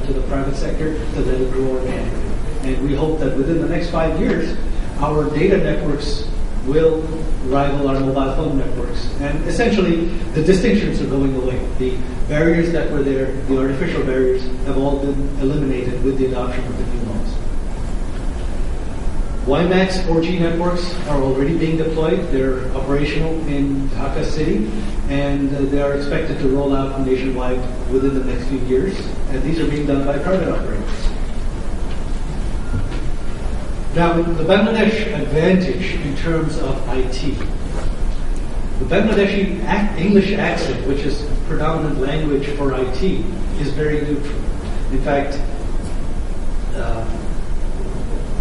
to the private sector to let it grow organically. And we hope that within the next 5 years, our data networks will rival our mobile phone networks. And essentially, the distinctions are going away. The barriers that were there, the artificial barriers, have all been eliminated with the adoption of the new laws. WiMAX 4G networks are already being deployed. They're operational in Dhaka city, and they are expected to roll out nationwide within the next few years. And these are being done by private operators. Now, the Bangladesh advantage in terms of IT. The Bangladeshi English accent, which is predominant language for IT, is very neutral. In fact,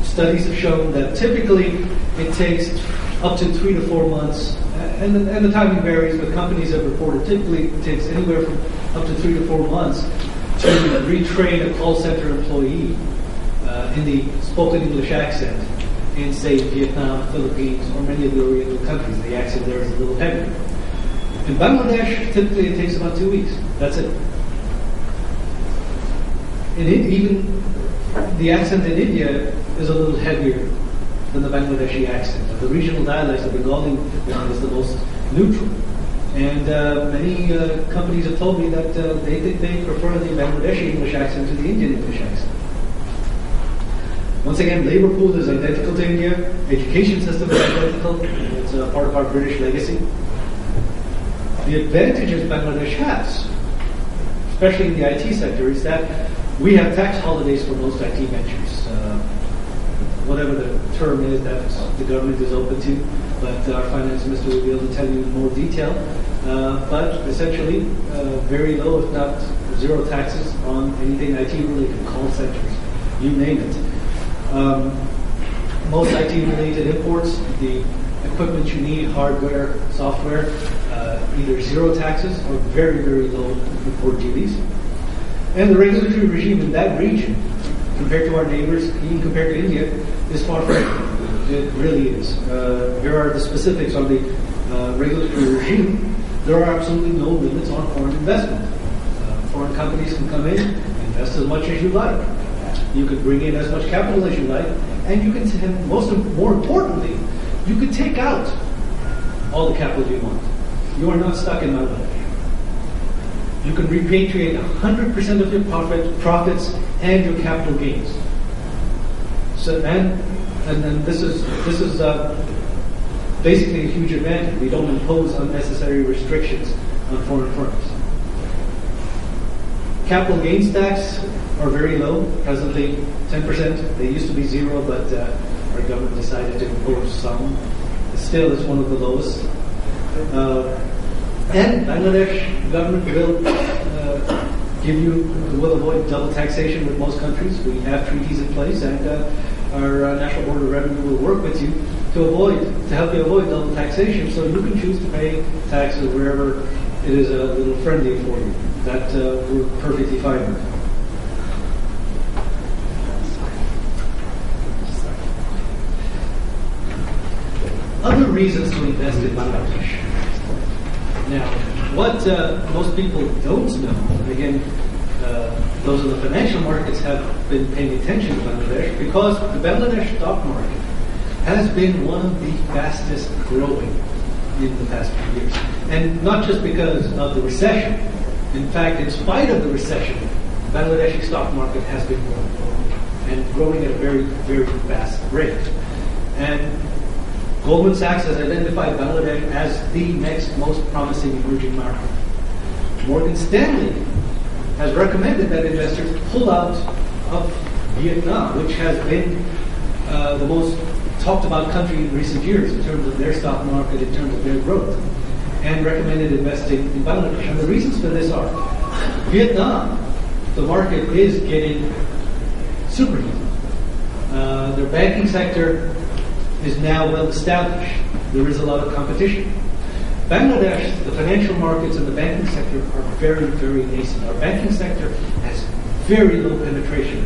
studies have shown that typically it takes up to 3 to 4 months, and the timing varies, but companies have reported typically it takes anywhere from up to 3 to 4 months to retrain a call center employee in the spoken English accent in, say, Vietnam, Philippines, or many of the Oriental countries. The accent there is a little heavier. In Bangladesh, typically it takes about 2 weeks. That's it. And even the accent in India is a little heavier than the Bangladeshi accent. The regional dialects of Bengali one is the most neutral. And many companies have told me that they think they prefer the Bangladeshi English accent to the Indian English accent. Once again, labor pool is identical to India. Education system is identical. It's a part of our British legacy. The advantages Bangladesh has, especially in the IT sector, is that we have tax holidays for most IT ventures. Whatever the term is that the government is open to, but our finance minister will be able to tell you in more detail. But essentially, very low, if not zero taxes on anything IT-related, call centers, you name it. Most IT-related imports, the equipment you need, hardware, software, either zero taxes or very, very low import duties. And the regulatory regime in that region, compared to our neighbors, even compared to India, is far from it. It really is. Here are the specifics on the regulatory regime. There are absolutely no limits on foreign investment. Foreign companies can come in, invest as much as you like. You could bring in as much capital as you like, and you can, more importantly, you could take out all the capital you want. You are not stuck in Bangladesh. You can repatriate 100% of your profits and your capital gains. So, and then this is basically a huge advantage. We don't impose unnecessary restrictions on foreign firms. Capital gains tax are very low, presently 10%. They used to be 0, but our government decided to impose some. Still, it's one of the lowest. And Bangladesh government will avoid double taxation with most countries. We have treaties in place, and our National Board of Revenue will work with you to help you avoid double taxation, so you can choose to pay taxes wherever it is a little friendly for you. That we're perfectly fine with. Other reasons to invest in Bangladesh. Now, what most people don't know, again, those in the financial markets have been paying attention to Bangladesh because the Bangladesh stock market has been one of the fastest growing in the past few years. And not just because of the recession. In fact, in spite of the recession, the Bangladeshi stock market has been growing and growing at a very, very fast rate. And Goldman Sachs has identified Bangladesh as the next most promising emerging market. Morgan Stanley has recommended that investors pull out of Vietnam, which has been the most talked about country in recent years in terms of their stock market, in terms of their growth, and recommended investing in Bangladesh. And the reasons for this are Vietnam, the market is getting superheated. Their banking sector is now well established. There is a lot of competition. Bangladesh, the financial markets and the banking sector are very, very nascent. Our banking sector has very low penetration.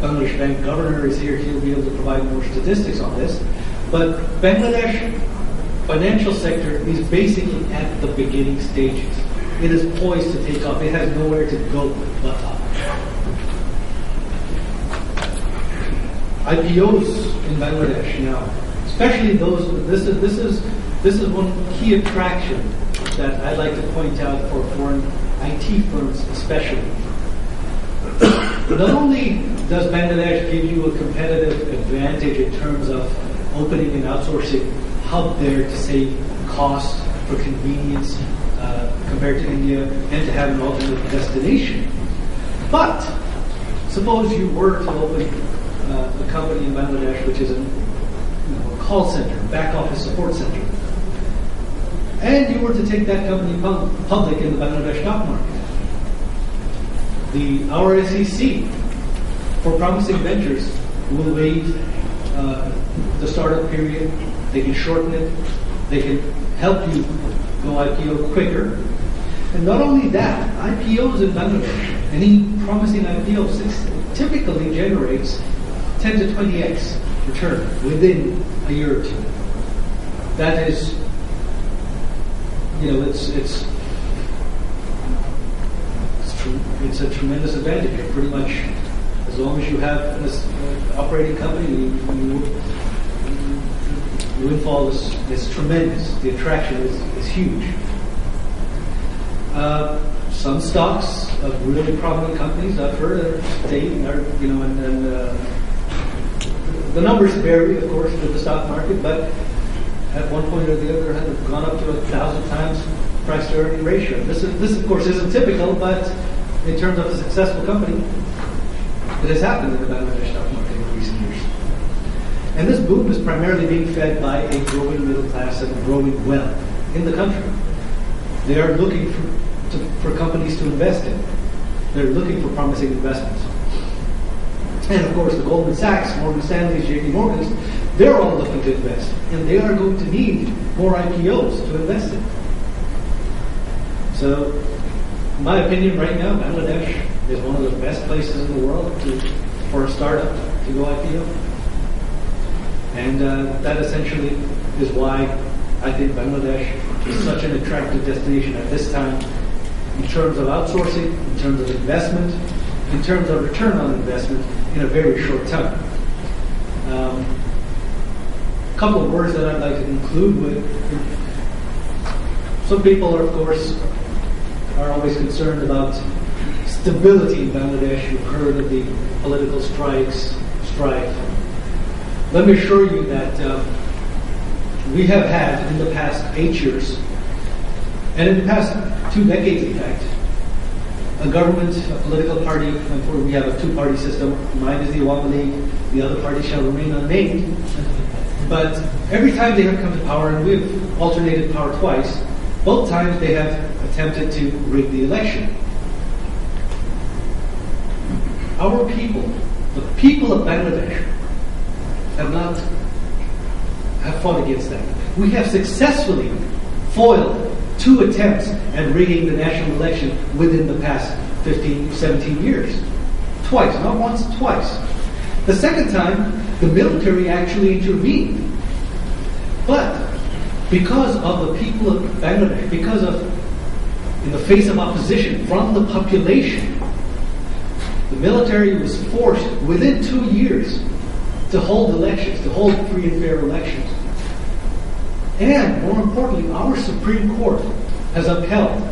Bangladesh Bank governor is here. He'll be able to provide more statistics on this. But Bangladesh financial sector is basically at the beginning stages. It is poised to take off. It has nowhere to go but up. IPOs in Bangladesh now, especially those. This is one key attraction that I'd like to point out for foreign IT firms, especially. Not only does Bangladesh give you a competitive advantage in terms of opening an outsourcing hub there to save costs for convenience compared to India and to have an alternate destination, but suppose you were to open a company in Bangladesh which is a call center, back office support center, and you were to take that company public in the Bangladesh stock market. Our SEC for promising ventures will waive the startup period. They can shorten it. They can help you go IPO quicker. And not only that, IPOs in Bangladesh, any promising IPO typically generates 10 to 20x return within a year or two. That is, it's a tremendous advantage. Pretty much, as long as you have an operating company, the windfall is tremendous. The attraction is huge. Some stocks of really prominent companies I've heard are staying, the numbers vary, of course, with the stock market, but at one point or the other have gone up to 1,000 times price to earning ratio. This of course isn't typical, but in terms of a successful company, it has happened in the Bangladesh stock market in recent years. And this boom is primarily being fed by a growing middle class and growing wealth in the country. They are looking for companies to invest in. They're looking for promising investments. And of course, the Goldman Sachs, Morgan Stanley's, JP Morgan's, they're all looking to invest. And they are going to need more IPOs to invest in. So, in my opinion, right now, Bangladesh is one of the best places in the world for a startup to go IPO. And that essentially is why I think Bangladesh is such an attractive destination at this time in terms of outsourcing, in terms of investment, in terms of return on investment in a very short time. A couple of words that I'd like to conclude with. Some people are, of course, are always concerned about stability in Bangladesh. You've heard of the political strife. Let me assure you that we have had in the past 8 years, and in the past 2 decades, in fact, a government, a political party, we have a two-party system. Mine is the Awami League, the other party shall remain unnamed. But every time they have come to power, and we've alternated power twice, both times they have attempted to rig the election. Our people, the people of Bangladesh, have fought against that. We have successfully foiled 2 attempts at rigging the national election within the past 15, 17 years. Twice, not once, twice. The second time, the military actually intervened. But because of the people of Bangladesh, in the face of opposition from the population, the military was forced within 2 years to hold elections, to hold free and fair elections. And more importantly, our Supreme Court has upheld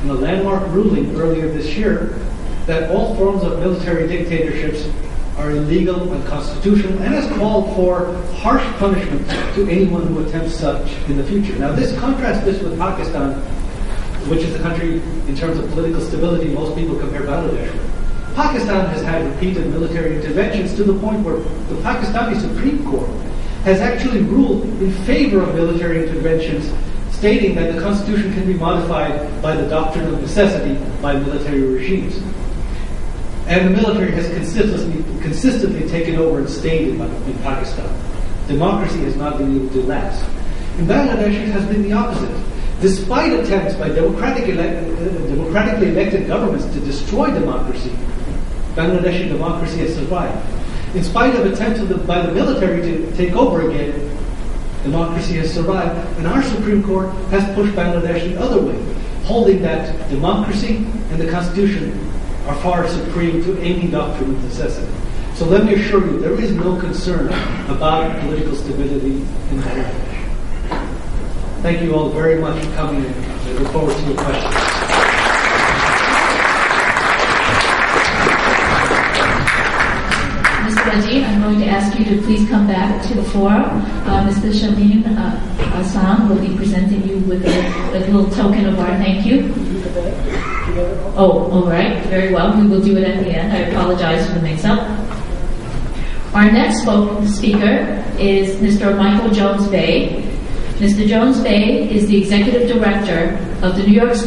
in a landmark ruling earlier this year that all forms of military dictatorships are illegal, unconstitutional, and has called for harsh punishment to anyone who attempts such in the future. Now, contrast this with Pakistan, which is the country in terms of political stability most people compare Bangladesh with. Pakistan has had repeated military interventions to the point where the Pakistani Supreme Court has actually ruled in favor of military interventions, stating that the constitution can be modified by the doctrine of necessity by military regimes. And the military has consistently taken over and stayed in Pakistan. Democracy has not been able to last. In Bangladesh, it has been the opposite. Despite attempts by democratically elected governments to destroy democracy, Bangladeshi democracy has survived. In spite of attempts by the military to take over again, democracy has survived, and our Supreme Court has pushed Bangladesh the other way, holding that democracy and the Constitution are far supreme to any doctrine of necessity. So let me assure you, there is no concern about political stability in Bangladesh. Thank you all very much for coming in. I look forward to your questions. Mr. Rajiv, I'm going to ask you to please come back to the floor. Mr. Shamim Assam will be presenting you with a little token of our thank you. Oh, all right. Very well. We will do it at the end. I apologize for the mix-up. Our next speaker is Mr. Michael Jones Bay. Mr. Jones Bay is the Executive Director of the New York